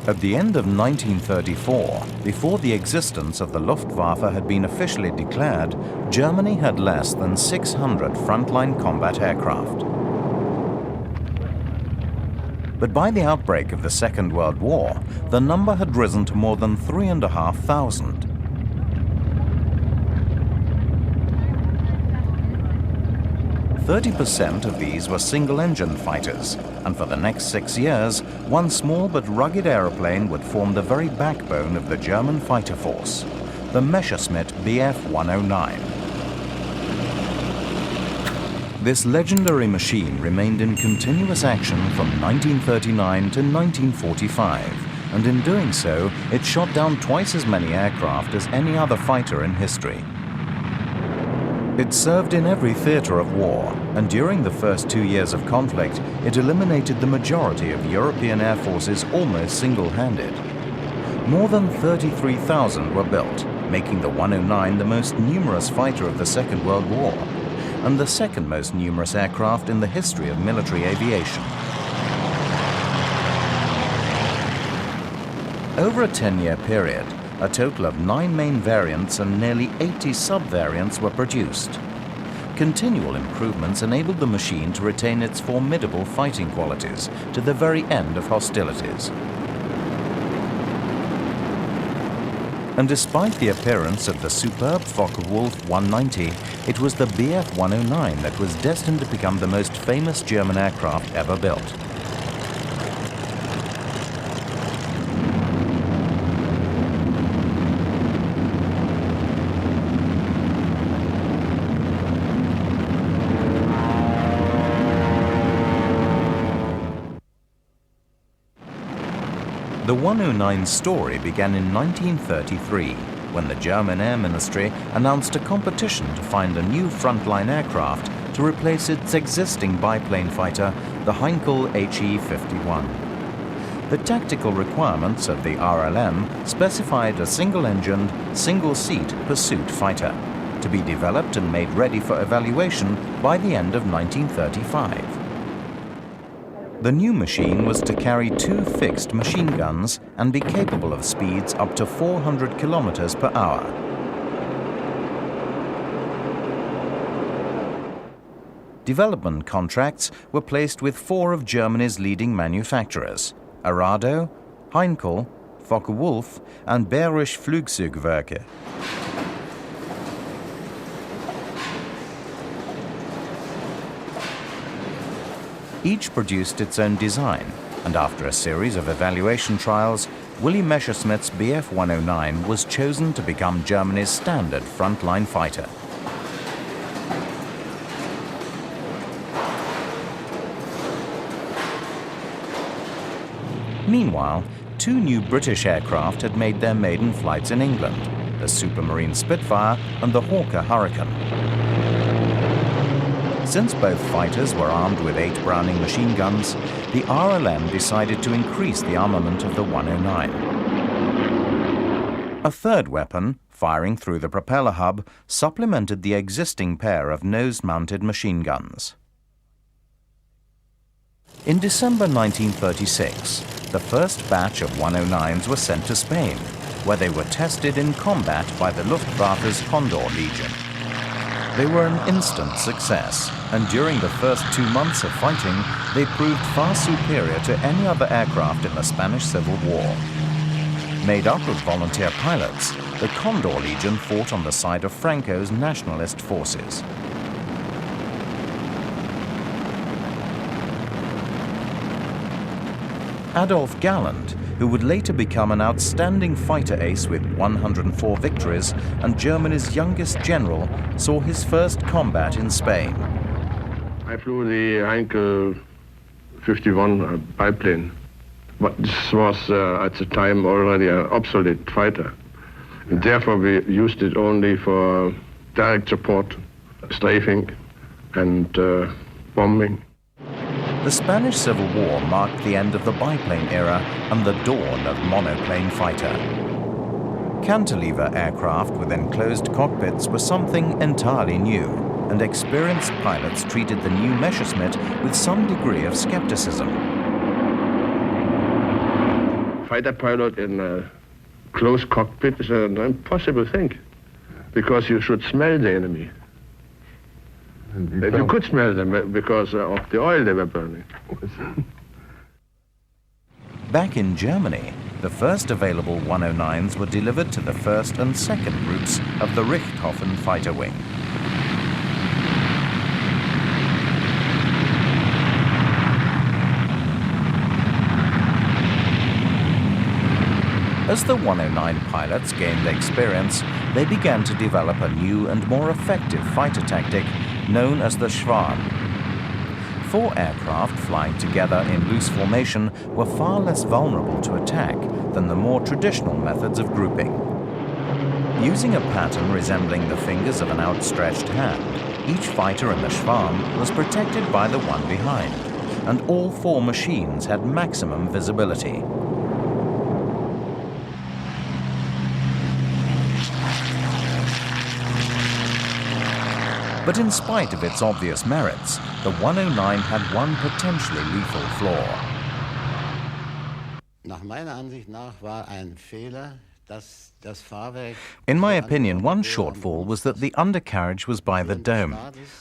At the end of 1934, before the existence of the Luftwaffe had been officially declared, Germany had less than 600 frontline combat aircraft. But by the outbreak of the Second World War, the number had risen to more than 3,500. %30 of these were single-engine fighters, and for the next 6 years, one small but rugged aeroplane would form the very backbone of the German fighter force, the Messerschmitt Bf109. This legendary machine remained in continuous action from 1939 to 1945, and in doing so, it shot down twice as many aircraft as any other fighter in history. It served in every theater of war, and during the first 2 years of conflict, it eliminated the majority of European air forces almost single-handed. More than 33,000 were built, making the 109 the most numerous fighter of the Second World War, and the second most numerous aircraft in the history of military aviation. Over a 10-year period, a total of 9 main variants and nearly 80 sub-variants were produced. Continual improvements enabled the machine to retain its formidable fighting qualities to the very end of hostilities. And despite the appearance of the superb Focke-Wulf 190, it was the Bf109 that was destined to become the most famous German aircraft ever built. The 109's story began in 1933, when the German Air Ministry announced a competition to find a new frontline aircraft to replace its existing biplane fighter, the Heinkel HE-51. The tactical requirements of the RLM specified a single-engined, single-seat pursuit fighter, to be developed and made ready for evaluation by the end of 1935. The new machine was to carry 2 fixed machine guns and be capable of speeds up to 400 kilometers per hour. Development contracts were placed with 4 of Germany's leading manufacturers: Arado, Heinkel, Focke-Wulf and Bayerische Flugzeugwerke. Each produced its own design, and after a series of evaluation trials, Willy Messerschmitt's Bf109 was chosen to become Germany's standard frontline fighter. Meanwhile, 2 new British aircraft had made their maiden flights in England, the Supermarine Spitfire and the Hawker Hurricane. Since both fighters were armed with 8 Browning machine guns, the RLM decided to increase the armament of the 109. A third weapon, firing through the propeller hub, supplemented the existing pair of nose-mounted machine guns. In December 1936, the first batch of 109s were sent to Spain, where they were tested in combat by the Luftwaffe's Condor Legion. They were an instant success, and during the first 2 months of fighting, they proved far superior to any other aircraft in the Spanish Civil War. Made up of volunteer pilots, the Condor Legion fought on the side of Franco's nationalist forces. Adolf Galland, who would later become an outstanding fighter ace with 104 victories and Germany's youngest general, saw his first combat in Spain. I flew the Heinkel 51 biplane, but this was at the time already an obsolete fighter. And therefore we used it only for direct support, strafing and bombing. The Spanish Civil War marked the end of the biplane era and the dawn of monoplane fighter. Cantilever aircraft with enclosed cockpits were something entirely new, and experienced pilots treated the new Messerschmitt with some degree of skepticism. fighter pilot in a closed cockpit is an impossible thing, because you should smell the enemy. You could smell them because of the oil they were burning. Back in Germany, the first available 109s were delivered to the first and second groups of the Richthofen fighter wing. As the 109 pilots gained experience, they began to develop a new and more effective fighter tactic known as the Schwarm. 4 aircraft flying together in loose formation were far less vulnerable to attack than the more traditional methods of grouping. Using a pattern resembling the fingers of an outstretched hand, each fighter in the Schwarm was protected by the one behind, and all 4 machines had maximum visibility. But in spite of its obvious merits, the 109 had one potentially lethal flaw. In my opinion, one shortfall was that the undercarriage was by the dome,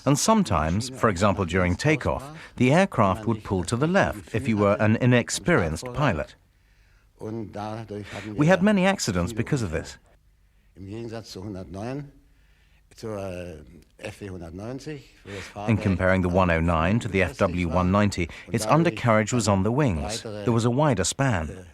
and sometimes, for example during takeoff, the aircraft would pull to the left if you were an inexperienced pilot. We had many accidents because of this. In comparing the 109 to the Fw190, its undercarriage was on the wings. There was a wider span.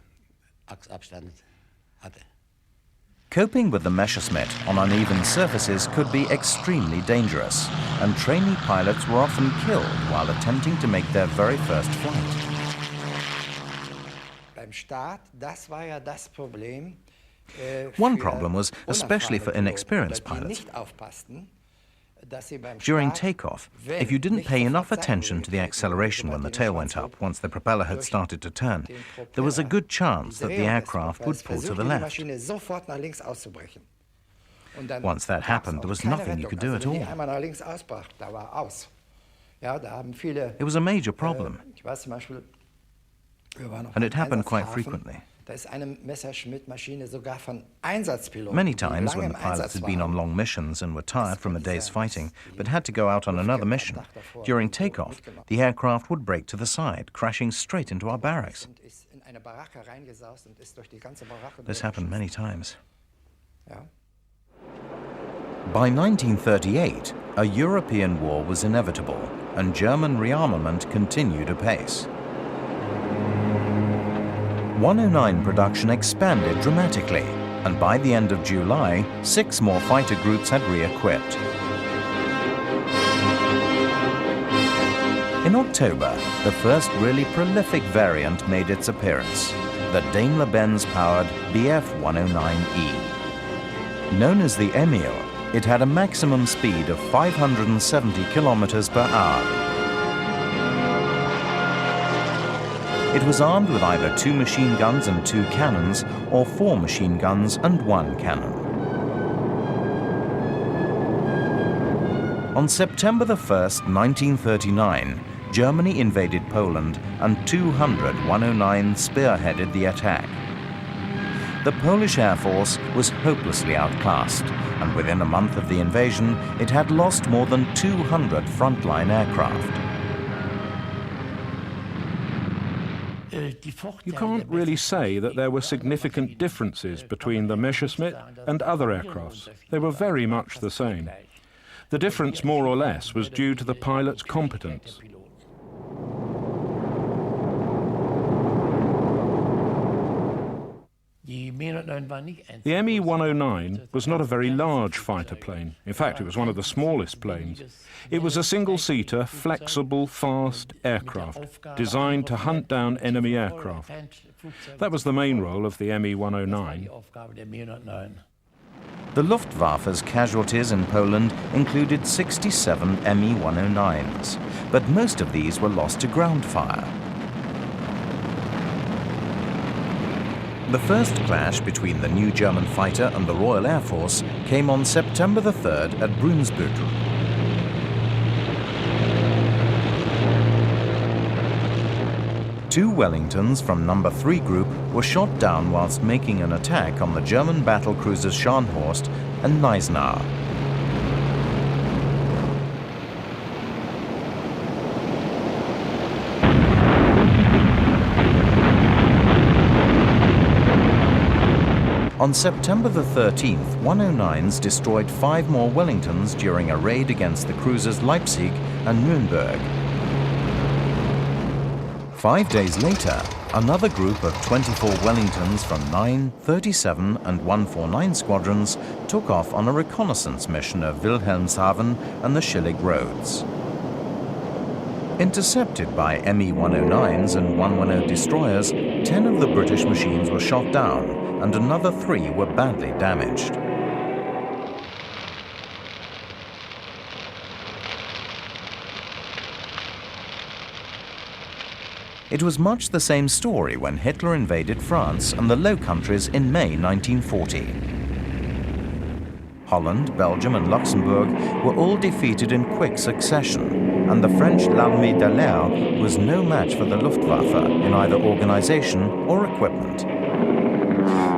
Coping with the Messerschmitt on uneven surfaces could be extremely dangerous, and trainee pilots were often killed while attempting to make their very first flight. One problem was, especially for inexperienced pilots, during takeoff, if you didn't pay enough attention to the acceleration when the tail went up, once the propeller had started to turn, there was a good chance that the aircraft would pull to the left. Once that happened, there was nothing you could do at all. It was a major problem, and it happened quite frequently. Many times when the pilots had been on long missions and were tired from a day's fighting, but had to go out on another mission, during takeoff, the aircraft would brake to the side, crashing straight into our barracks. This happened many times. By 1938, a European war was inevitable, and German rearmament continued apace. 109 production expanded dramatically, and by the end of July, 6 more fighter groups had re-equipped. In October, the first really prolific variant made its appearance, the Daimler-Benz-powered Bf109E. Known as the Emil, it had a maximum speed of 570 kilometers per hour. It was armed with either 2 machine guns and 2 cannons, or 4 machine guns and 1 cannon. On September 1st, 1939, Germany invaded Poland, and 200 109s spearheaded the attack. The Polish Air Force was hopelessly outclassed, and within a month of the invasion, it had lost more than 200 frontline aircraft. You can't really say that there were significant differences between the Messerschmitt and other aircrafts. They were very much the same. The difference, more or less, was due to the pilot's competence. The Me-109 was not a very large fighter plane. In fact, it was one of the smallest planes. It was a single-seater, flexible, fast aircraft designed to hunt down enemy aircraft. That was the main role of the Me-109. The Luftwaffe's casualties in Poland included 67 Me-109s, but most of these were lost to ground fire. The first clash between the new German fighter and the Royal Air Force came on September the 3rd at Brunsbüttel. 2 Wellingtons from No. 3 Group were shot down whilst making an attack on the German battle cruisers Scharnhorst and Gneisenau. On September the 13th, 109s destroyed 5 more Wellingtons during a raid against the cruisers Leipzig and Nürnberg. 5 days later, another group of 24 Wellingtons from 9, 37 and 149 squadrons took off on a reconnaissance mission of Wilhelmshaven and the Schillig roads. Intercepted by Me-109s and 110 destroyers, 10 of the British machines were shot down and another 3 were badly damaged. It was much the same story when Hitler invaded France and the Low Countries in May 1940. Holland, Belgium and Luxembourg were all defeated in quick succession, and the French L'Armée de l'Air was no match for the Luftwaffe in either organization or equipment.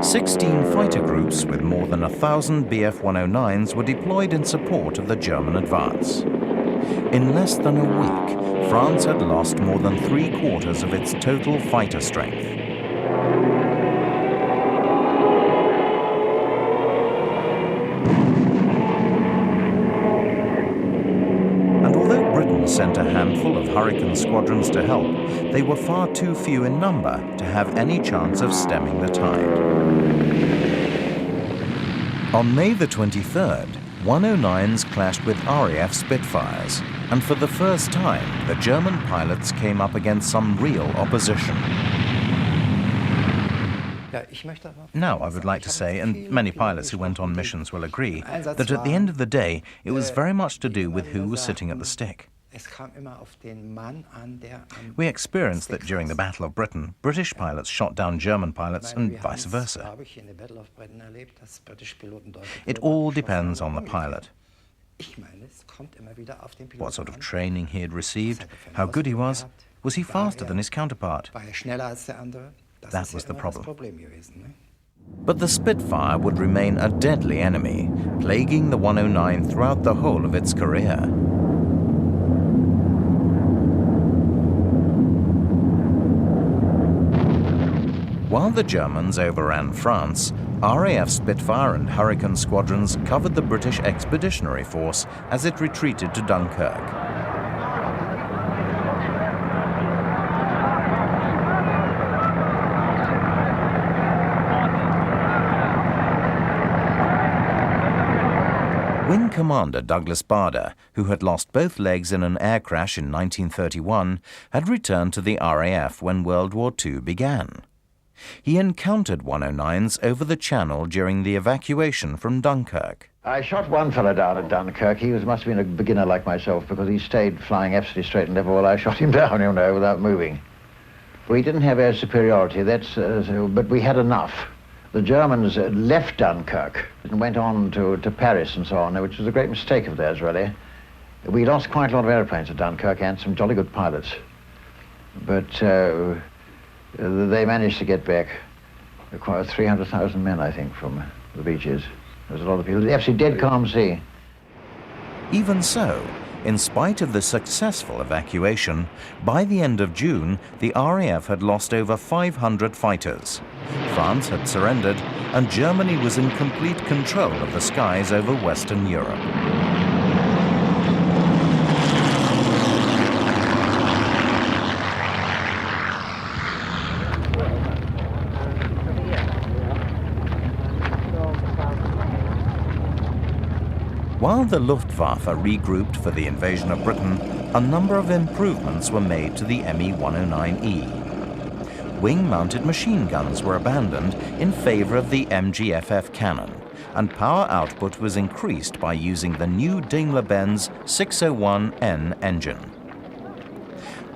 16 fighter groups with more than 1,000 Bf109s were deployed in support of the German advance. In less than a week, France had lost more than 3/4 of its total fighter strength. And although Britain sent a handful of Hurricane squadrons to help, they were far too few in number to have any chance of stemming the tide. On May the 23rd, 109s clashed with RAF Spitfires, and for the first time, the German pilots came up against some real opposition. Now, I would like to say, and many pilots who went on missions will agree, that at the end of the day, it was very much to do with who was sitting at the stick. We experienced that during the Battle of Britain, British pilots shot down German pilots and vice versa. It all depends on the pilot. What sort of training he had received, how good he was he faster than his counterpart? That was the problem. But the Spitfire would remain a deadly enemy, plaguing the 109 throughout the whole of its career. While the Germans overran France, RAF Spitfire and Hurricane squadrons covered the British Expeditionary Force as it retreated to Dunkirk. Wing Commander Douglas Bader, who had lost both legs in an air crash in 1931, had returned to the RAF when World War II began. He encountered 109s over the Channel during the evacuation from Dunkirk. I shot one fellow down at Dunkirk. He must have been a beginner like myself, because he stayed flying absolutely straight and level while I shot him down, you know, without moving. We didn't have air superiority, but we had enough. The Germans left Dunkirk and went on to Paris and so on, which was a great mistake of theirs, really. We lost quite a lot of airplanes at Dunkirk and some jolly good pilots. But they managed to get back quite 300,000 men, I think, from the beaches. There was a lot of people. Absolutely dead calm sea. Even so, in spite of the successful evacuation, by the end of June, the RAF had lost over 500 fighters. France had surrendered, and Germany was in complete control of the skies over Western Europe. While the Luftwaffe regrouped for the invasion of Britain, a number of improvements were made to the Me-109E. Wing-mounted machine guns were abandoned in favor of the MGFF cannon, and power output was increased by using the new Daimler-Benz 601N engine.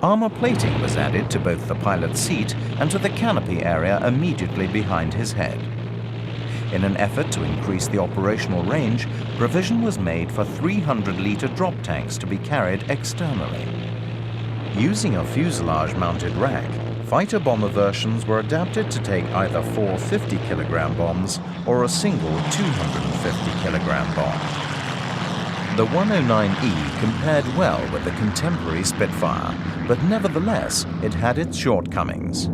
Armor plating was added to both the pilot's seat and to the canopy area immediately behind his head. In an effort to increase the operational range, provision was made for 300-litre drop tanks to be carried externally. Using a fuselage-mounted rack, Fighter bomber versions were adapted to take either 4 50-kilogram bombs or a single 250-kilogram bomb. The 109E compared well with the contemporary Spitfire, but nevertheless it had its shortcomings.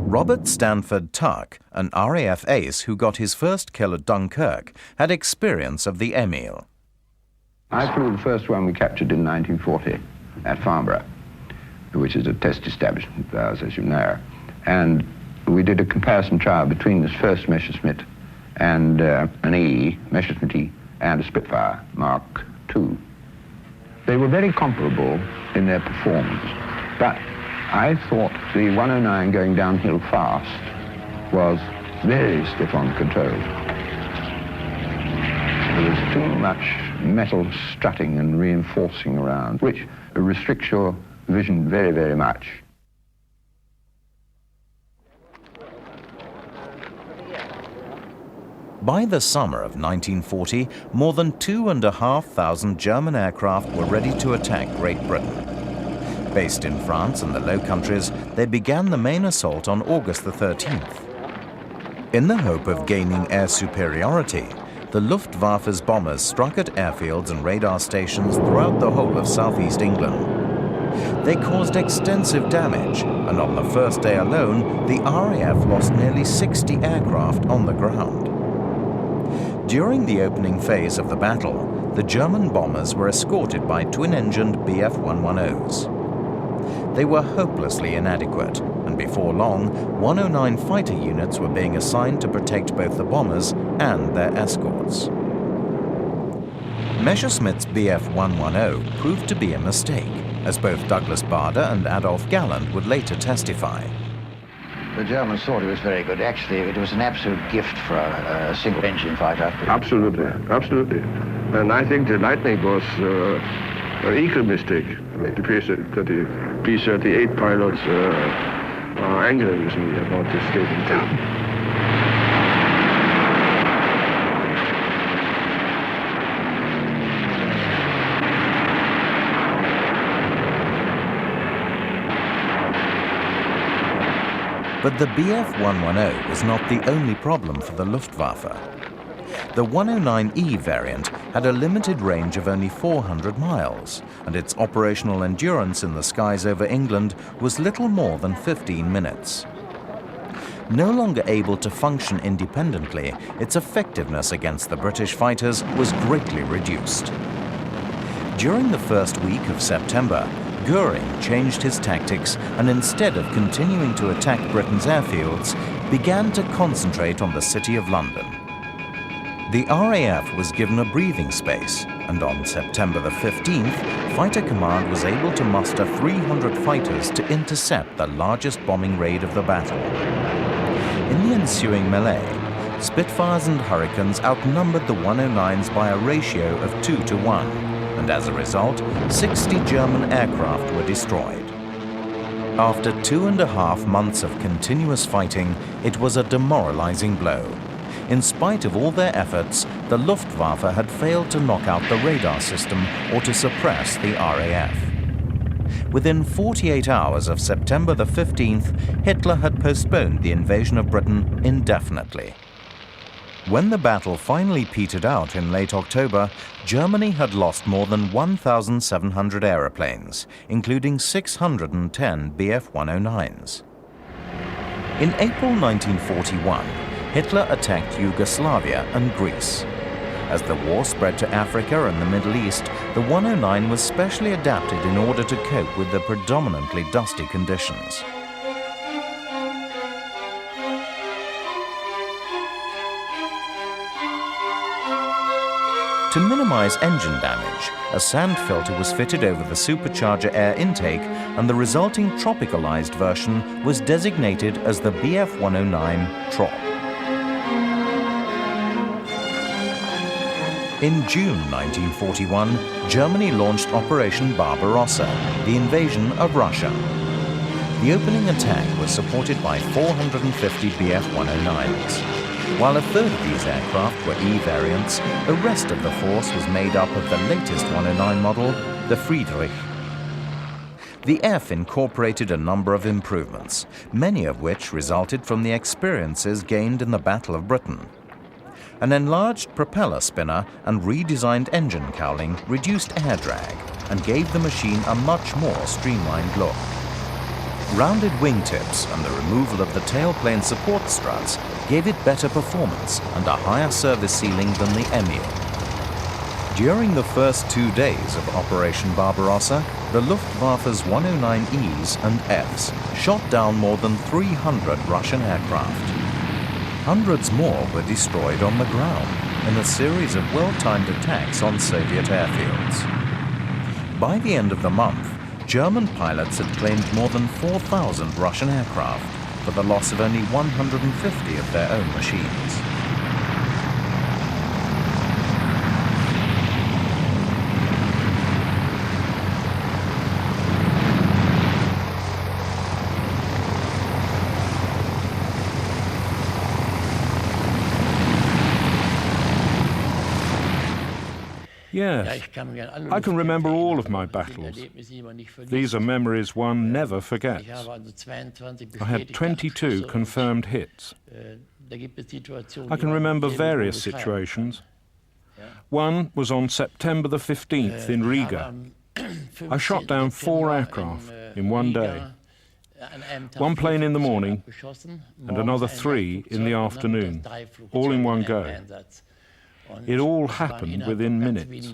Robert Stanford Tuck, an RAF ace who got his first kill at Dunkirk, had experience of the Emil. I flew the first one we captured in 1940 at Farnborough, which is a test establishment of ours, as you know. And we did a comparison trial between this first Messerschmitt and an E, Messerschmitt E, and a Spitfire Mark II. They were very comparable in their performance, but I thought the 109 going downhill fast was very stiff on control. There was too much metal strutting and reinforcing around, which restricts your vision very, very much. By the summer of 1940, more than 2,500 German aircraft were ready to attack Great Britain. Based in France and the Low Countries, they began the main assault on August the 13th. In the hope of gaining air superiority, the Luftwaffe's bombers struck at airfields and radar stations throughout the whole of southeast England. They caused extensive damage, and on the first day alone, the RAF lost nearly 60 aircraft on the ground. During the opening phase of the battle, the German bombers were escorted by twin-engined Bf110s. They were hopelessly inadequate, and before long, 109 fighter units were being assigned to protect both the bombers and their escorts. Messerschmitt's Bf110 proved to be a mistake, as both Douglas Bader and Adolf Galland would later testify. The Germans thought it was very good. Actually, it was an absolute gift for a single-engine fighter. Absolutely, absolutely. And I think the Lightning was an equal mistake. The P-38 pilots are angry with me about this statement. But the Bf110 was not the only problem for the Luftwaffe. The 109E variant had a limited range of only 400 miles, and its operational endurance in the skies over England was little more than 15 minutes. No longer able to function independently, its effectiveness against the British fighters was greatly reduced. During the first week of September, Göring changed his tactics and instead of continuing to attack Britain's airfields, began to concentrate on the City of London. The RAF was given a breathing space, and on September the 15th, Fighter Command was able to muster 300 fighters to intercept the largest bombing raid of the battle. In the ensuing melee, Spitfires and Hurricanes outnumbered the 109s by a ratio of 2 to 1. And as a result, 60 German aircraft were destroyed. After 2.5 months of continuous fighting, it was a demoralizing blow. In spite of all their efforts, the Luftwaffe had failed to knock out the radar system or to suppress the RAF. Within 48 hours of September the 15th, Hitler had postponed the invasion of Britain indefinitely. When the battle finally petered out in late October, Germany had lost more than 1,700 aeroplanes, including 610 Bf109s. In April 1941, Hitler attacked Yugoslavia and Greece. As the war spread to Africa and the Middle East, the 109 was specially adapted in order to cope with the predominantly dusty conditions. To minimize engine damage, a sand filter was fitted over the supercharger air intake, and the resulting tropicalized version was designated as the Bf109 Trop. In June 1941, Germany launched Operation Barbarossa, the invasion of Russia. The opening attack was supported by 450 Bf109s. While a third of these aircraft were E variants, the rest of the force was made up of the latest 109 model, the Friedrich. The F incorporated a number of improvements, many of which resulted from the experiences gained in the Battle of Britain. An enlarged propeller spinner and redesigned engine cowling reduced air drag and gave the machine a much more streamlined look. Rounded wingtips and the removal of the tailplane support struts gave it better performance and a higher service ceiling than the Emil. During the first 2 days of Operation Barbarossa, the Luftwaffe's 109Es and Fs shot down more than 300 Russian aircraft. Hundreds more were destroyed on the ground in a series of well-timed attacks on Soviet airfields. By the end of the month, German pilots had claimed more than 4,000 Russian aircraft for the loss of only 150 of their own machines. Yes, I can remember all of my battles. These are memories one never forgets. I had 22 confirmed hits. I can remember various situations. One was on September the 15th in Riga. I shot down 4 aircraft in one day. One plane in the morning and another 3 in the afternoon, all in one go. It all happened within minutes.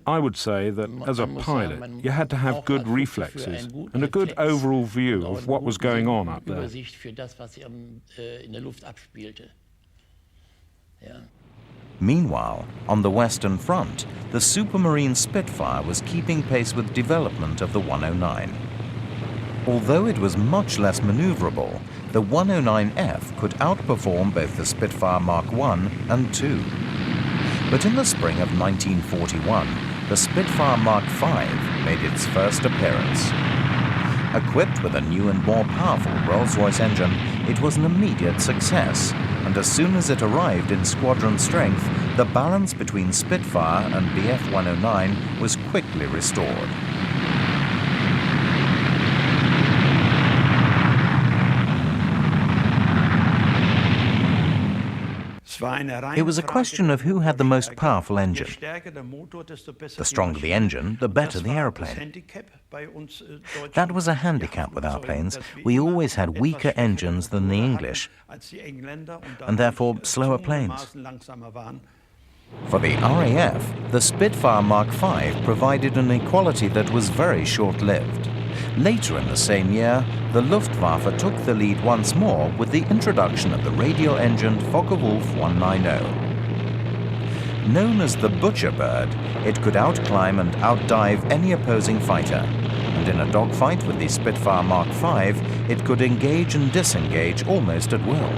I would say that as a pilot, you had to have good reflexes and a good overall view of what was going on up there. Meanwhile, on the Western Front, the Supermarine Spitfire was keeping pace with development of the 109. Although it was much less maneuverable, the 109F could outperform both the Spitfire Mark I and II. But in the spring of 1941, the Spitfire Mark V made its first appearance. Equipped with a new and more powerful Rolls-Royce engine, it was an immediate success, and as soon as it arrived in squadron strength, the balance between Spitfire and Bf109 was quickly restored. It was a question of who had the most powerful engine. The stronger the engine, the better the aeroplane. That was a handicap with our planes. We always had weaker engines than the English, and therefore slower planes. For the RAF, the Spitfire Mark V provided an equality that was very short-lived. Later in the same year, the Luftwaffe took the lead once more with the introduction of the radial-engined Focke-Wulf 190. Known as the Butcher Bird, it could outclimb and outdive any opposing fighter, and in a dogfight with the Spitfire Mark V, it could engage and disengage almost at will.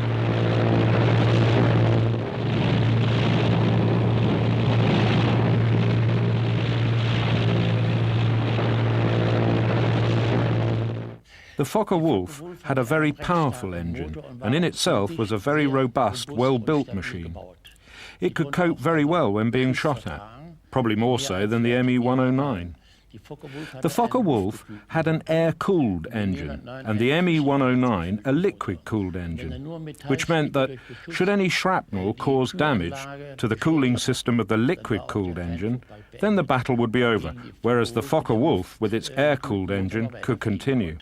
The Focke-Wulf had a very powerful engine, and in itself was a very robust, well-built machine. It could cope very well when being shot at, probably more so than the Me 109. The Focke-Wulf had an air-cooled engine, and the Me 109 a liquid-cooled engine, which meant that should any shrapnel cause damage to the cooling system of the liquid-cooled engine, then the battle would be over, whereas the Focke-Wulf, with its air-cooled engine, could continue.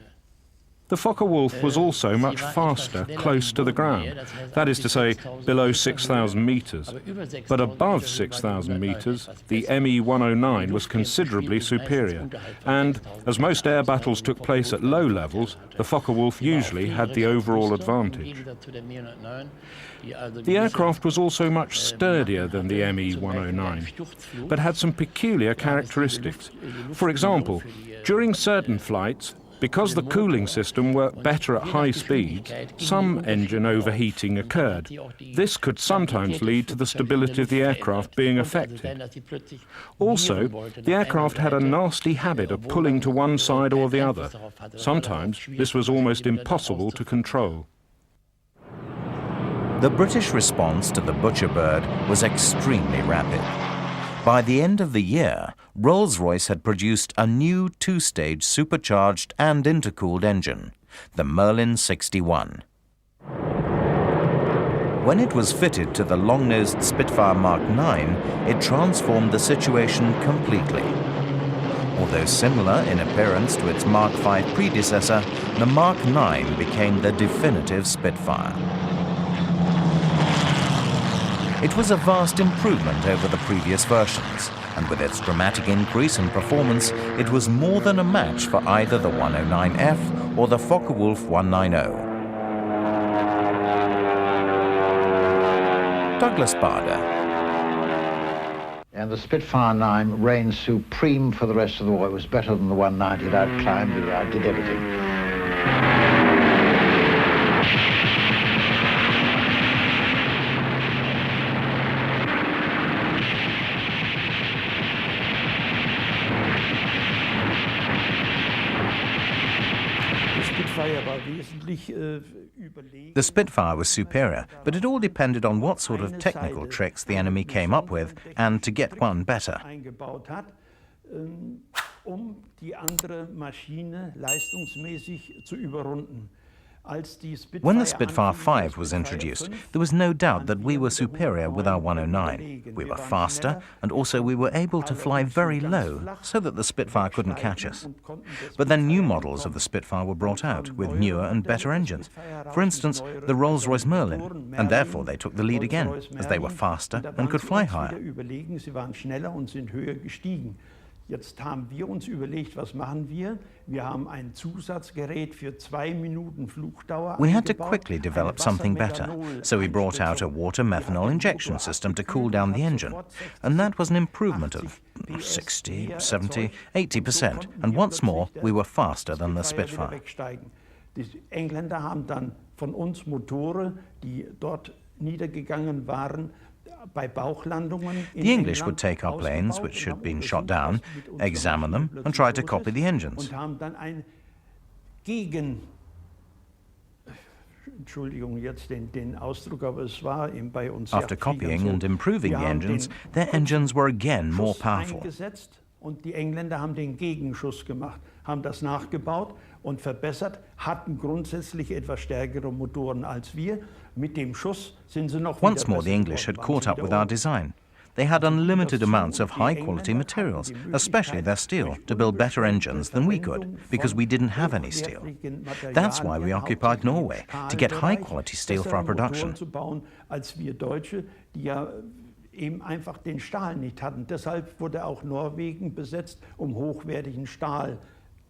The Focke-Wulf was also much faster close to the ground, that is to say, below 6,000 metres. But above 6,000 metres, the Me 109 was considerably superior, and as most air battles took place at low levels, the Focke-Wulf usually had the overall advantage. The aircraft was also much sturdier than the Me 109, but had some peculiar characteristics. For example, during certain flights, because the cooling system worked better at high speeds, some engine overheating occurred. This could sometimes lead to the stability of the aircraft being affected. Also, the aircraft had a nasty habit of pulling to one side or the other. Sometimes this was almost impossible to control. The British response to the Butcher Bird was extremely rapid. By the end of the year, Rolls-Royce had produced a new two-stage supercharged and intercooled engine, the Merlin 61. When it was fitted to the long-nosed Spitfire Mark IX, it transformed the situation completely. Although similar in appearance to its Mark V predecessor, the Mark IX became the definitive Spitfire. It was a vast improvement over the previous versions, and with its dramatic increase in performance, it was more than a match for either the 109F or the Focke-Wulf 190. Douglas Bader. And the Spitfire 9 reigned supreme for the rest of the war. It was better than the 190. It outclimbed, it outdid everything. The Spitfire was superior, but it all depended on what sort of technical tricks the enemy came up with, and to get one better. When the Spitfire 5 was introduced, there was no doubt that we were superior with our 109. We were faster, and also we were able to fly very low, so that the Spitfire couldn't catch us. But then new models of the Spitfire were brought out, with newer and better engines. For instance, the Rolls-Royce Merlin, and therefore they took the lead again, as they were faster and could fly higher. Jetzt haben wir uns überlegt, was machen wir? Wir haben ein Zusatzgerät für 2 Minuten Flugdauer. We had to quickly develop something better, so we brought out a water methanol injection system to cool down the engine, and that was an improvement of 60, 70, 80%, and once more we were faster than the Spitfire. Die Engländer haben dann von uns Motoren, die dort niedergegangen waren. The English would take our planes, which had been shot down, examine them, and try to copy the engines. After copying and improving the engines, their engines were again more powerful. Und die Engländer haben den Gegenschuss gemacht, haben das nachgebaut und verbessert, hatten grundsätzlich etwas stärkere Motoren als wir. Mit dem Schuss sind sie noch Once more, the English had caught up with our design. They had unlimited amounts of high-quality materials, especially their steel, to build better engines than we could, because we didn't have any steel. That's why we occupied Norway, to get high-quality steel for our production. Als wir Deutsche, die ja eben einfach den Stahl nicht hatten. Deshalb wurde auch Norwegen besetzt, hochwertigen Stahl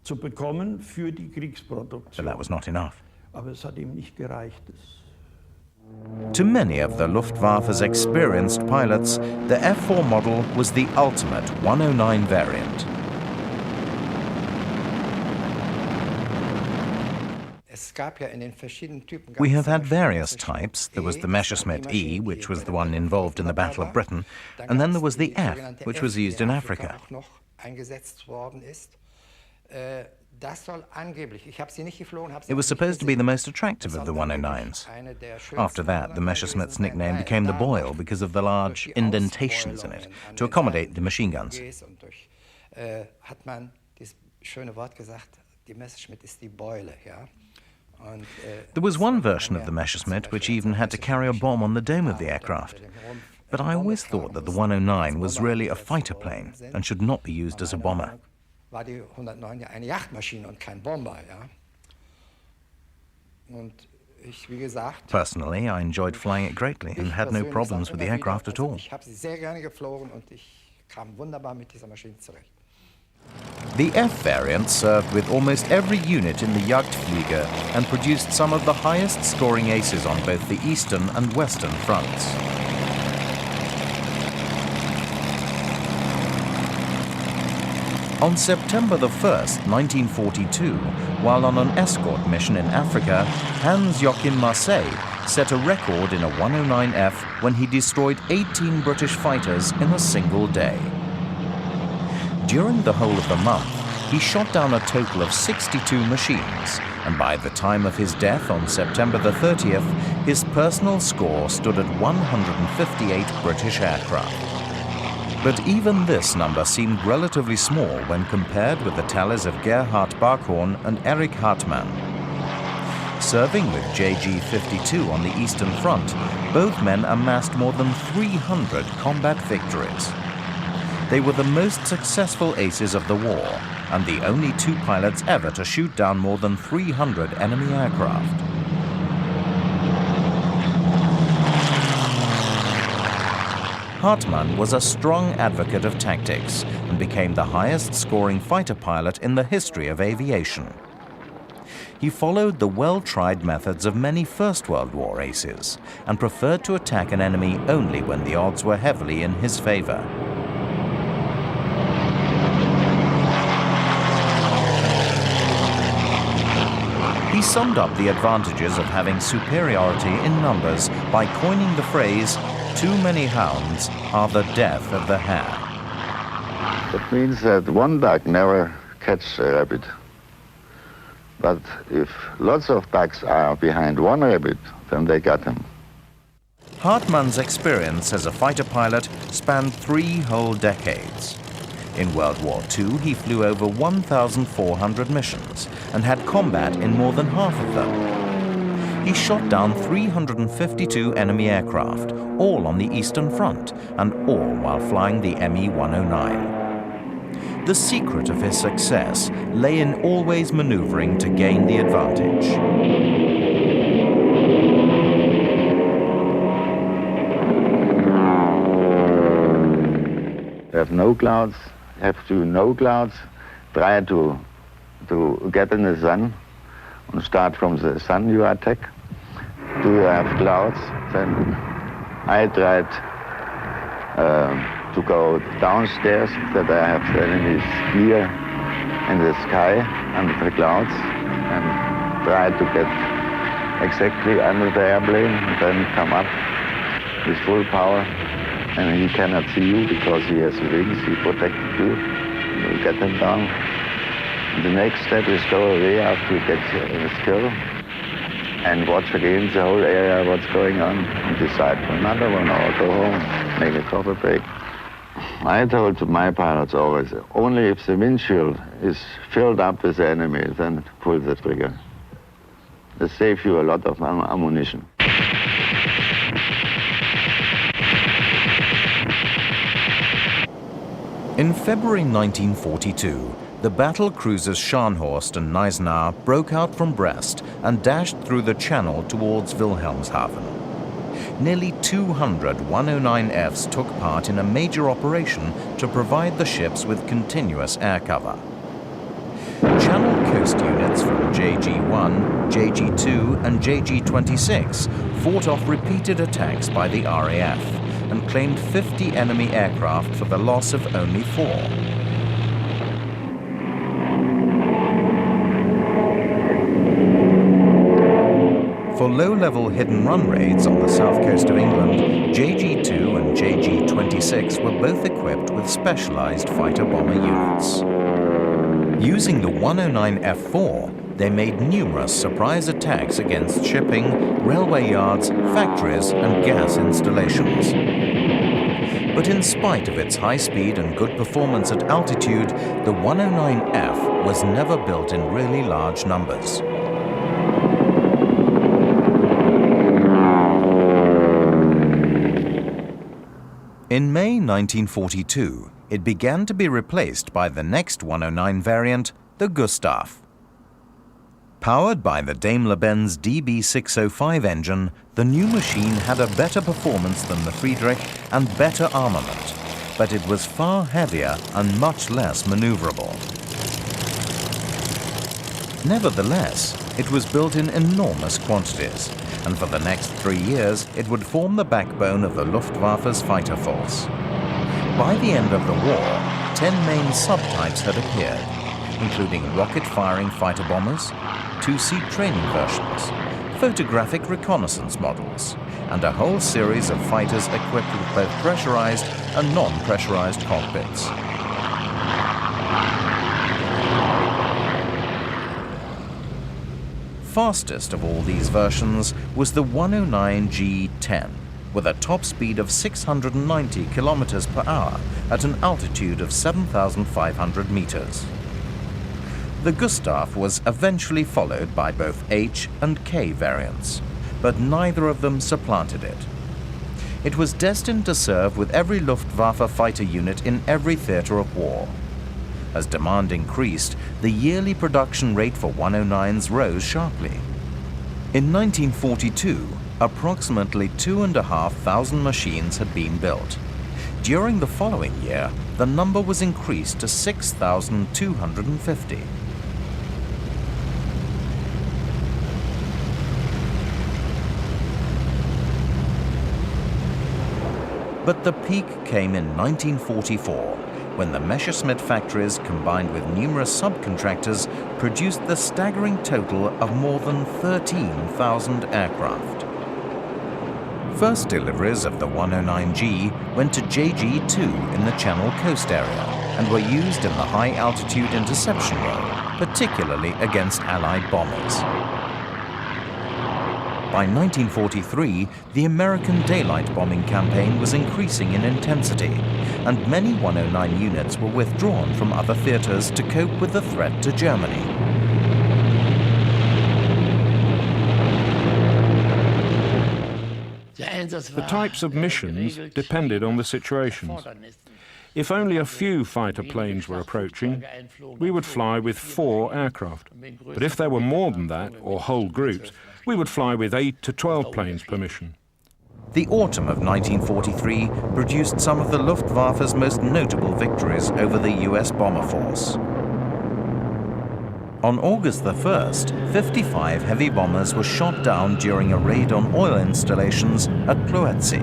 zu bekommen für die Kriegsproduktion. But that was not enough. Aber es hat ihm nicht gereicht. To many of the Luftwaffe's experienced pilots, the F4 model was the ultimate 109 variant. We have had various types. There was the Messerschmitt E, which was the one involved in the Battle of Britain, and then there was the F, which was used in Africa. It was supposed to be the most attractive of the 109s. After that, the Messerschmitt's nickname became the Boil because of the large indentations in it to accommodate the machine guns. There was one version of the Messerschmitt which even had to carry a bomb on the dome of the aircraft. But I always thought that the 109 was really a fighter plane and should not be used as a bomber. War die 109 ja eine Jagdmaschine und kein Bomber, ja. Und ich, wie gesagt, personally, I enjoyed flying it greatly and had no problems with the aircraft at all. Ich habe sie sehr gerne geflogen und ich kam wunderbar mit dieser Maschine zurecht. The F variant served with almost every unit in the Jagdflieger and produced some of the highest scoring aces on both the eastern and western fronts. On September the 1st, 1942, while on an escort mission in Africa, Hans-Joachim Marseille set a record in a 109F when he destroyed 18 British fighters in a single day. During the whole of the month, he shot down a total of 62 machines, and by the time of his death on September the 30th, his personal score stood at 158 British aircraft. But even this number seemed relatively small when compared with the tallies of Gerhard Barkhorn and Erich Hartmann. Serving with JG-52 on the Eastern Front, both men amassed more than 300 combat victories. They were the most successful aces of the war, and the only two pilots ever to shoot down more than 300 enemy aircraft. Hartmann was a strong advocate of tactics and became the highest-scoring fighter pilot in the history of aviation. He followed the well-tried methods of many First World War aces and preferred to attack an enemy only when the odds were heavily in his favor. He summed up the advantages of having superiority in numbers by coining the phrase, "Too many hounds are the death of the hare." That means that one duck never catches a rabbit. But if lots of ducks are behind one rabbit, then they got him. Hartmann's experience as a fighter pilot spanned 3 whole decades. In World War II, he flew over 1,400 missions and had combat in more than half of them. He shot down 352 enemy aircraft, all on the Eastern Front, and all while flying the Me-109. The secret of his success lay in always maneuvering to gain the advantage. Have no clouds, have to no clouds, try to get in the sun and start from the sun you attack. Do you have clouds? Then I tried to go downstairs that I have the enemies clear in the sky under the clouds and try to get exactly under the airplane and then come up with full power. And he cannot see you because he has wings, he protected you. You get him down. And the next step is go away after you get a skill and watch again the whole area, what's going on, and decide for another one or go home, make a coffee break. I told my pilots always, only if the windshield is filled up with the enemy, then pull the trigger. That saves you a lot of ammunition. In February 1942, the battle cruisers Scharnhorst and Gneisenau broke out from Brest and dashed through the channel towards Wilhelmshaven. Nearly 200 109Fs took part in a major operation to provide the ships with continuous air cover. Channel coast units from JG-1, JG-2 and JG-26 fought off repeated attacks by the RAF and claimed 50 enemy aircraft for the loss of only 4. For low-level hidden-run raids on the south coast of England, JG-2 and JG-26 were both equipped with specialized fighter-bomber units. Using the 109 F4, they made numerous surprise attacks against shipping, railway yards, factories, and gas installations. But in spite of its high speed and good performance at altitude, the 109F was never built in really large numbers. In May 1942, it began to be replaced by the next 109 variant, the Gustav. Powered by the Daimler-Benz DB605 engine, the new machine had a better performance than the Friedrich and better armament, but it was far heavier and much less maneuverable. Nevertheless, it was built in enormous quantities, and for the next 3 years it would form the backbone of the Luftwaffe's fighter force. By the end of the war, 10 main subtypes had appeared, including rocket-firing fighter bombers, two-seat training versions, photographic reconnaissance models, and a whole series of fighters equipped with both pressurized and non-pressurized cockpits. Fastest of all these versions was the 109G-10, with a top speed of 690 kilometers per hour at an altitude of 7,500 meters. The Gustav was eventually followed by both H and K variants, but neither of them supplanted it. It was destined to serve with every Luftwaffe fighter unit in every theater of war. As demand increased, the yearly production rate for 109s rose sharply. In 1942, approximately 2,500 machines had been built. During the following year, the number was increased to 6,250. But the peak came in 1944, when the Messerschmitt factories, combined with numerous subcontractors, produced the staggering total of more than 13,000 aircraft. First deliveries of the 109G went to JG2 in the Channel Coast area and were used in the high-altitude interception role, particularly against Allied bombers. By 1943, the American daylight bombing campaign was increasing in intensity, and many 109 units were withdrawn from other theaters to cope with the threat to Germany. The types of missions depended on the situations. If only a few fighter planes were approaching, we would fly with 4 aircraft. But if there were more than that, or whole groups, we would fly with 8 to 12 planes per mission. The autumn of 1943 produced some of the Luftwaffe's most notable victories over the US bomber force. On August the 1st, 55 heavy bombers were shot down during a raid on oil installations at Ploetzy.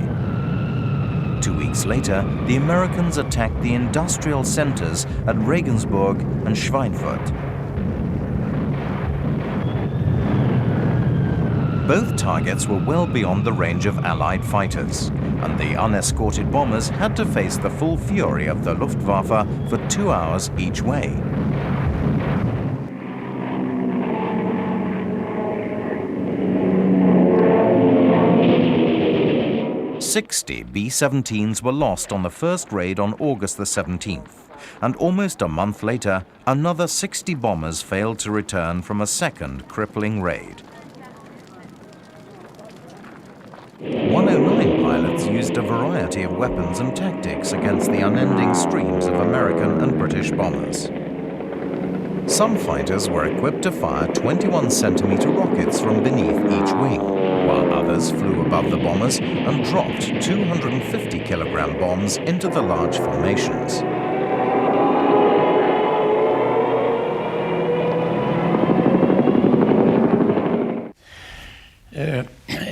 2 weeks later, the Americans attacked the industrial centers at Regensburg and Schweinfurt. Both targets were well beyond the range of Allied fighters, and the unescorted bombers had to face the full fury of the Luftwaffe for 2 hours each way. "60 B-17s were lost on the first raid on August the 17th, and almost a month later, another 60 bombers failed to return from a second crippling raid. 109 pilots used a variety of weapons and tactics against the unending streams of American and British bombers. Some fighters were equipped to fire 21-centimeter rockets from beneath each wing, while others flew above the bombers and dropped 250-kilogram bombs into the large formations.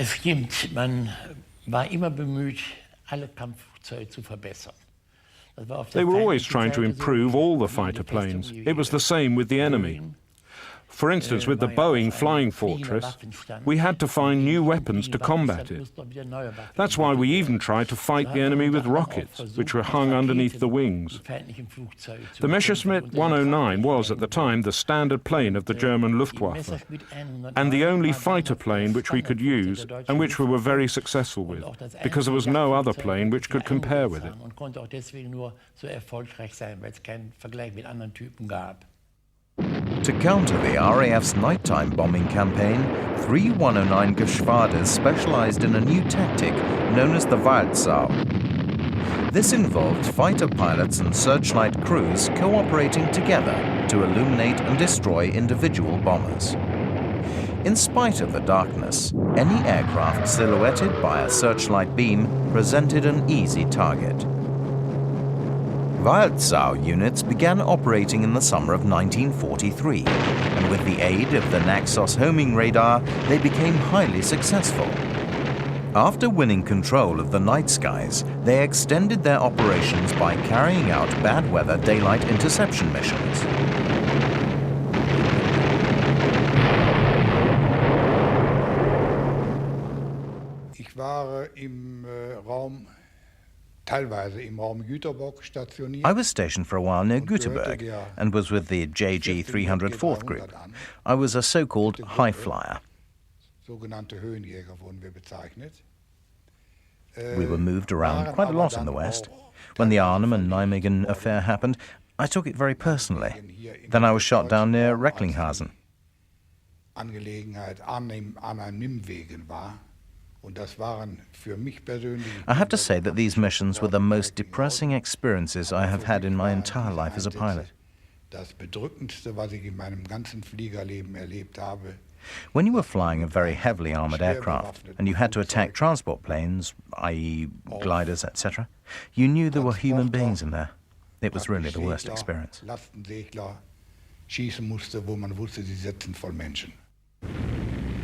Es stimmt, man war immer bemüht, alle Kampfflugzeuge zu verbessern. They were always trying to improve all the fighter planes. It was the same with the enemy. For instance, with the Boeing Flying Fortress, we had to find new weapons to combat it. That's why we even tried to fight the enemy with rockets, which were hung underneath the wings. The Messerschmitt 109 was, at the time, the standard plane of the German Luftwaffe, and the only fighter plane which we could use, and which we were very successful with, because there was no other plane which could compare with it. To counter the RAF's nighttime bombing campaign, 3 109 Geschwaders specialized in a new tactic known as the Waldsau. This involved fighter pilots and searchlight crews cooperating together to illuminate and destroy individual bombers. In spite of the darkness, any aircraft silhouetted by a searchlight beam presented an easy target. Waldsau units began operating in the summer of 1943, and with the aid of the Naxos homing radar, they became highly successful. After winning control of the night skies, they extended their operations by carrying out bad weather daylight interception missions. Ich war im Raum I was stationed for a while near Göteborg and was with the JG 304th Group. I was a so-called high flyer. We were moved around quite a lot in the West. When the Arnhem and Nijmegen affair happened, I took it very personally. Then I was shot down near Recklinghausen. I have to say that these missions were the most depressing experiences I have had in my entire life as a pilot. When you were flying a very heavily armored aircraft and you had to attack transport planes, i.e. gliders, etc., you knew there were human beings in there. It was really the worst experience.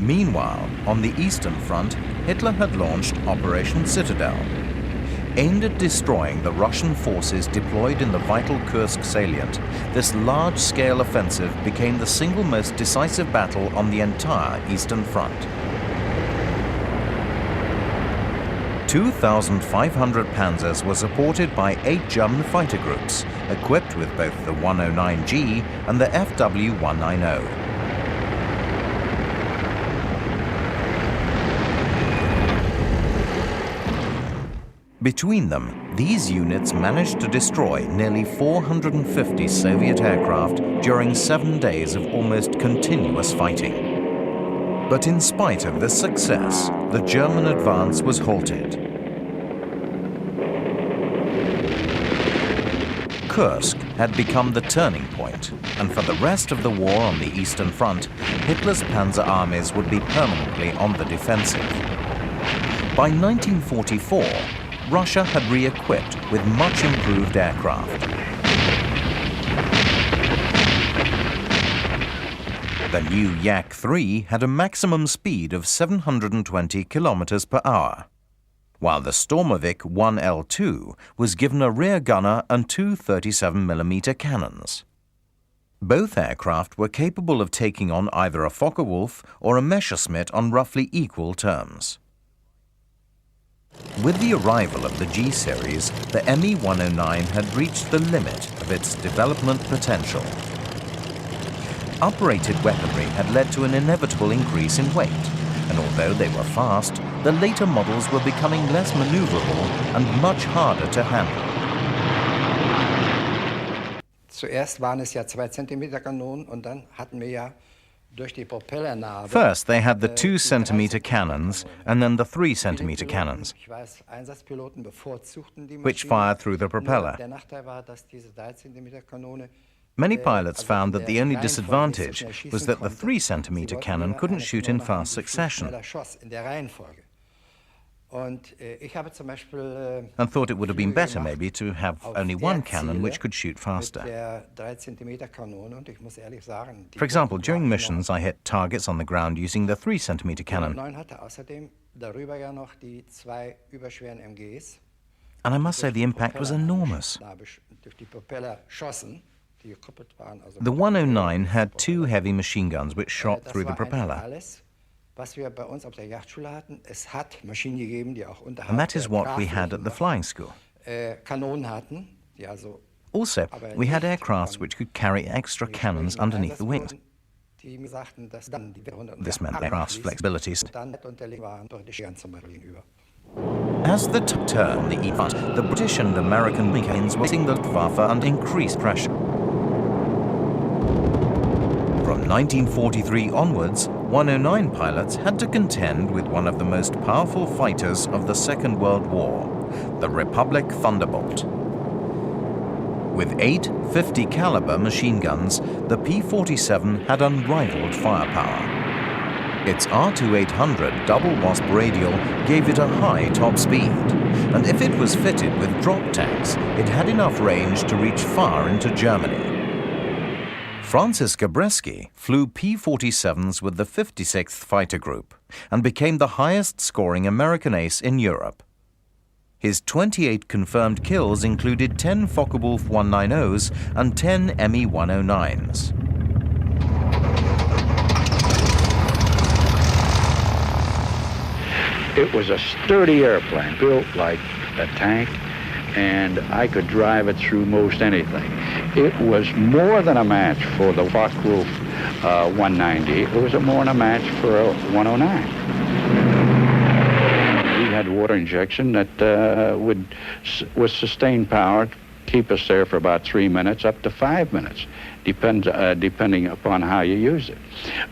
Meanwhile, on the Eastern Front, Hitler had launched Operation Citadel. Aimed at destroying the Russian forces deployed in the vital Kursk salient, this large-scale offensive became the single most decisive battle on the entire Eastern Front. 2,500 panzers were supported by 8 German fighter groups, equipped with both the 109G and the Fw190. Between them, these units managed to destroy nearly 450 Soviet aircraft during 7 days of almost continuous fighting. But in spite of this success, the German advance was halted. Kursk had become the turning point, and for the rest of the war on the Eastern Front, Hitler's panzer armies would be permanently on the defensive. By 1944, Russia had re-equipped with much improved aircraft. The new Yak-3 had a maximum speed of 720 kilometers per hour, while the Stormovik 1L2 was given a rear gunner and 2 37mm cannons. Both aircraft were capable of taking on either a Focke-Wulf or a Messerschmitt on roughly equal terms. With the arrival of the G-series, the Me-109 had reached the limit of its development potential. Uprated weaponry had led to an inevitable increase in weight, and although they were fast, the later models were becoming less maneuverable and much harder to handle. Zuerst waren es ja 2 cm Kanonen und dann hatten wir ja First, they had the 2-centimeter cannons and then the 3-centimeter cannons, which fired through the propeller. Many pilots found that the only disadvantage was that the 3-centimeter cannon couldn't shoot in fast succession, and thought it would have been better maybe to have only one cannon which could shoot faster. For example, during missions I hit targets on the ground using the 3-centimeter cannon. And I must say the impact was enormous. The 109 had 2 heavy machine guns which shot through the propeller. And that is what we had at the flying school. Also, we had aircrafts which could carry extra cannons underneath the wings. This meant aircraft's flexibility. As the turned the E-front, the British and American planes were hitting the Luftwaffe under increased pressure. From 1943 onwards, 109 pilots had to contend with one of the most powerful fighters of the Second World War, the Republic Thunderbolt. With 8 50 caliber machine guns, the P-47 had unrivaled firepower. Its R2800 double-wasp radial gave it a high top speed, and if it was fitted with drop tanks, it had enough range to reach far into Germany. Francis Gabreski flew P-47s with the 56th Fighter Group and became the highest-scoring American ace in Europe. His 28 confirmed kills included 10 Focke-Wulf 190s and 10 Me-109s. It was a sturdy airplane, built like a tank, and I could drive it through most anything. It was more than a match for the Focke-Wulf 190. It was more than a match for a 109. We had water injection that with sustained power, keep us there for about 3 minutes, up to 5 minutes, depending upon how you use it.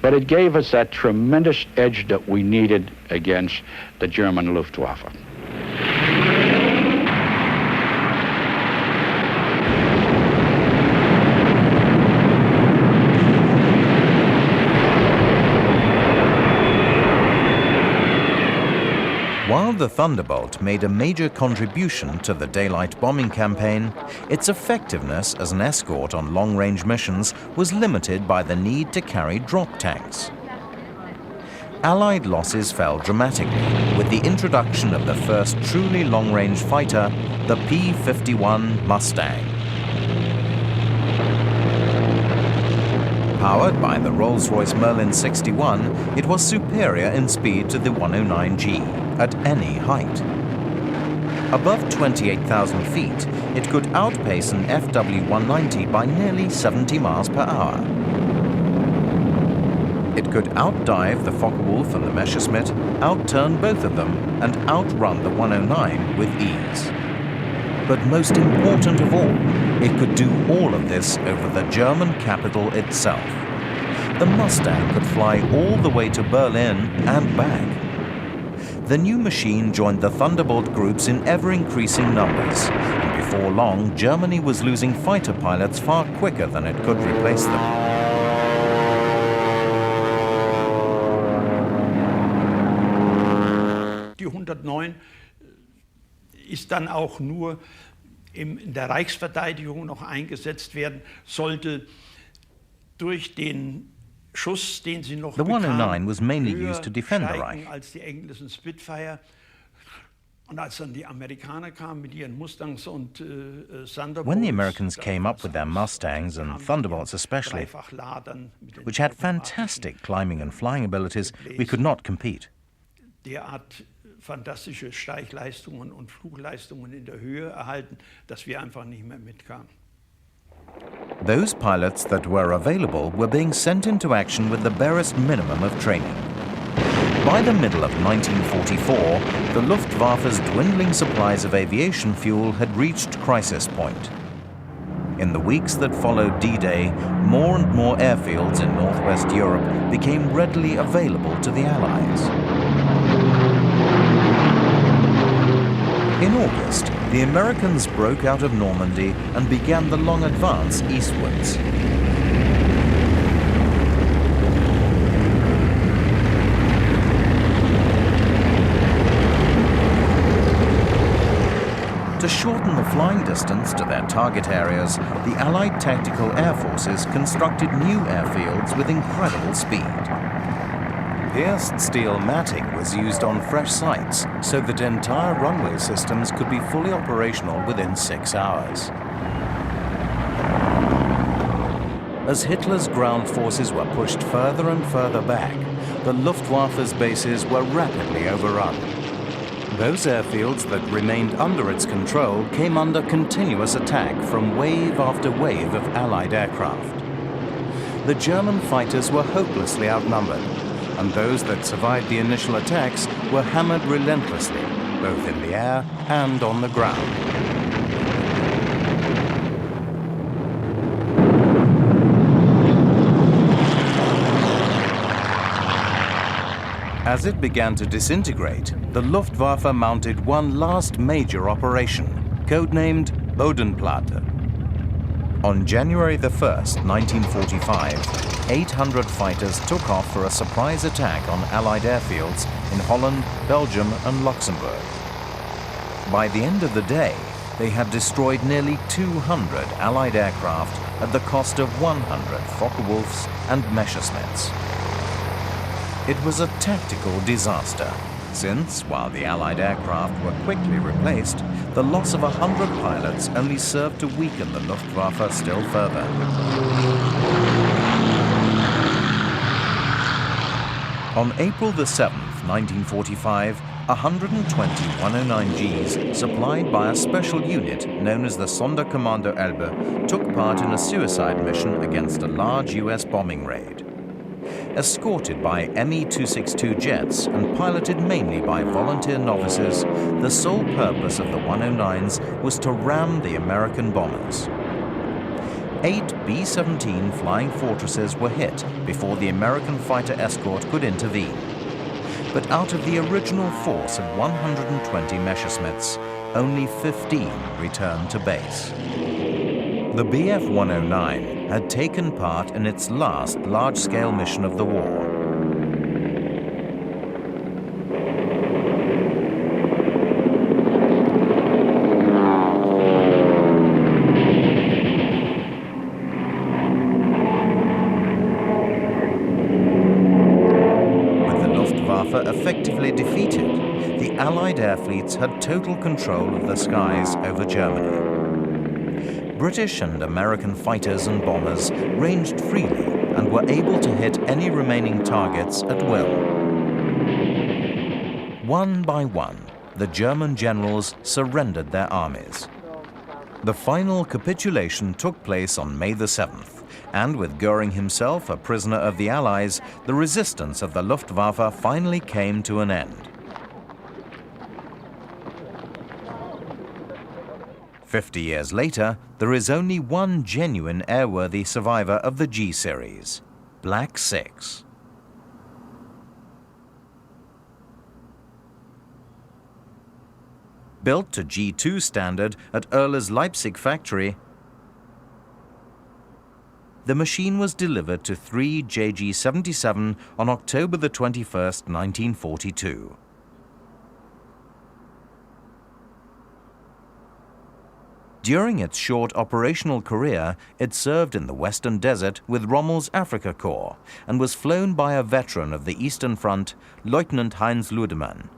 But it gave us that tremendous edge that we needed against the German Luftwaffe. While the Thunderbolt made a major contribution to the daylight bombing campaign, its effectiveness as an escort on long-range missions was limited by the need to carry drop tanks. Allied losses fell dramatically with the introduction of the first truly long-range fighter, the P-51 Mustang. Powered by the Rolls-Royce Merlin 61, it was superior in speed to the 109G at any height. Above 28,000 feet, it could outpace an FW-190 by nearly 70 miles per hour. It could outdive the Focke-Wulf and the Messerschmitt, outturn both of them, and outrun the 109 with ease. But most important of all, it could do all of this over the German capital itself. The Mustang could fly all the way to Berlin and back. The new machine joined the Thunderbolt groups in ever-increasing numbers, and before long, Germany was losing fighter pilots far quicker than it could replace them. Die 109 ist dann auch nur in der Reichsverteidigung noch eingesetzt werden, sollte durch den Schuss, den sie noch The 109 was mainly used to defend the Reich. als die englischen Spitfire. Und als dann die Amerikaner kamen mit ihren Mustangs und Thunderbolts. When the Americans came up with their Mustangs and Thunderbolts especially, which had fantastic climbing and flying abilities, we could not compete. Derart fantastische Steichleistungen und Flugleistungen in der Höhe erhalten, dass wir einfach nicht mehr mitkamen. Those pilots that were available were being sent into action with the barest minimum of training. By the middle of 1944, the Luftwaffe's dwindling supplies of aviation fuel had reached crisis point. In the weeks that followed D-Day, more and more airfields in northwest Europe became readily available to the Allies. In August, the Americans broke out of Normandy and began the long advance eastwards. To shorten the flying distance to their target areas, the Allied tactical air forces constructed new airfields with incredible speed. Pierced steel matting was used on fresh sites so that entire runway systems could be fully operational within 6 hours. As Hitler's ground forces were pushed further and further back, the Luftwaffe's bases were rapidly overrun. Those airfields that remained under its control came under continuous attack from wave after wave of Allied aircraft. The German fighters were hopelessly outnumbered, and those that survived the initial attacks were hammered relentlessly, both in the air and on the ground. As it began to disintegrate, the Luftwaffe mounted one last major operation, codenamed Bodenplatte. On January the 1st, 1945, 800 fighters took off for a surprise attack on Allied airfields in Holland, Belgium, and Luxembourg. By the end of the day, they had destroyed nearly 200 Allied aircraft at the cost of 100 Focke-Wulfs and Messerschmitts. It was a tactical disaster, since, while the Allied aircraft were quickly replaced, the loss of 100 pilots only served to weaken the Luftwaffe still further. On April the 7th, 1945, 120 109Gs, supplied by a special unit known as the Sonderkommando Elbe, took part in a suicide mission against a large US bombing raid. Escorted by Me-262 jets and piloted mainly by volunteer novices, the sole purpose of the 109s was to ram the American bombers. 8 B-17 Flying Fortresses were hit before the American fighter escort could intervene. But out of the original force of 120 Messerschmitts, only 15 returned to base. The Bf109 had taken part in its last large-scale mission of the war. With the Luftwaffe effectively defeated, the Allied air fleets had total control of the skies over Germany. British and American fighters and bombers ranged freely and were able to hit any remaining targets at will. One by one, the German generals surrendered their armies. The final capitulation took place on May the 7th, and with Goering himself a prisoner of the Allies, the resistance of the Luftwaffe finally came to an end. 50 years later, there is only one genuine airworthy survivor of the G-series, Black 6. Built to G2 standard at Oehler's Leipzig factory, the machine was delivered to 3 JG-77 on October the 21st, 1942. During its short operational career, it served in the Western Desert with Rommel's Afrika Korps and was flown by a veteran of the Eastern Front, Lieutenant Heinz Ludemann.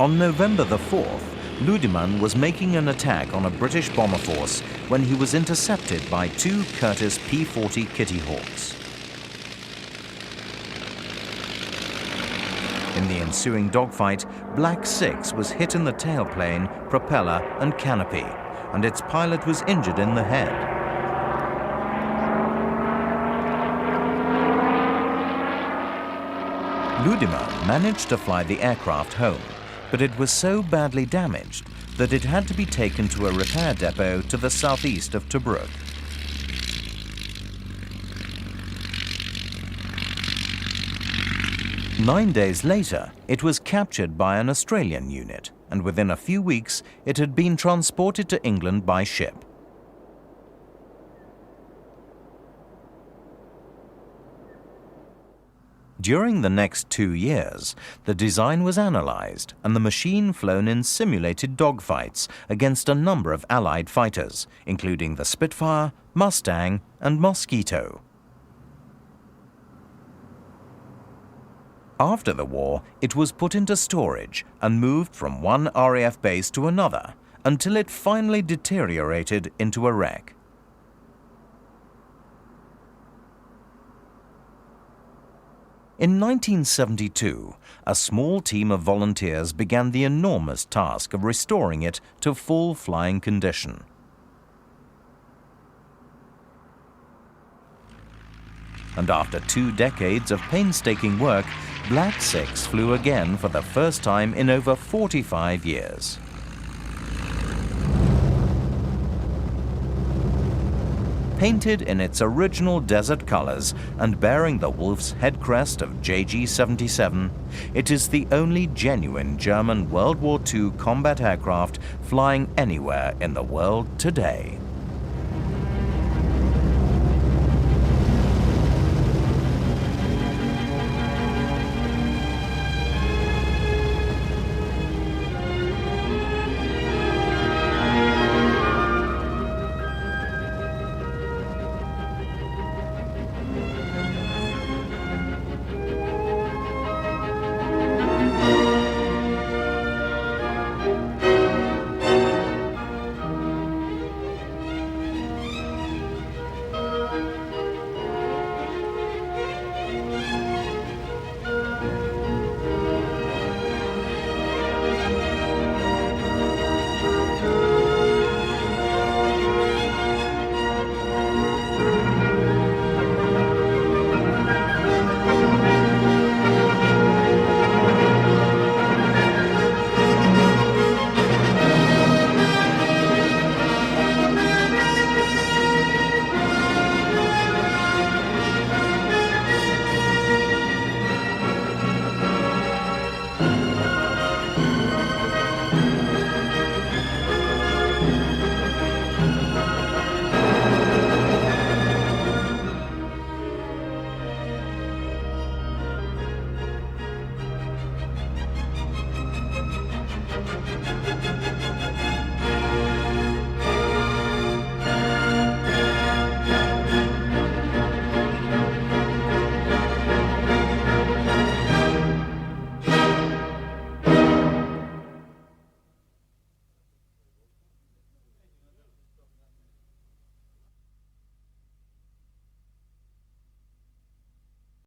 On November the 4th, Ludemann was making an attack on a British bomber force when he was intercepted by 2 Curtiss P-40 Kitty Hawks. In the ensuing dogfight, Black 6 was hit in the tailplane, propeller and canopy, and its pilot was injured in the head. Ludemann managed to fly the aircraft home, but it was so badly damaged that it had to be taken to a repair depot to the southeast of Tobruk. Nine days later, it was captured by an Australian unit, and within a few weeks, it had been transported to England by ship. During the next 2 years, the design was analyzed and the machine flown in simulated dogfights against a number of Allied fighters, including the Spitfire, Mustang, and Mosquito. After the war, it was put into storage and moved from one RAF base to another until it finally deteriorated into a wreck. In 1972, a small team of volunteers began the enormous task of restoring it to full flying condition. And after 2 decades of painstaking work, Black 6 flew again for the first time in over 45 years. Painted in its original desert colors and bearing the Wolf's head crest of JG-77, it is the only genuine German World War II combat aircraft flying anywhere in the world today.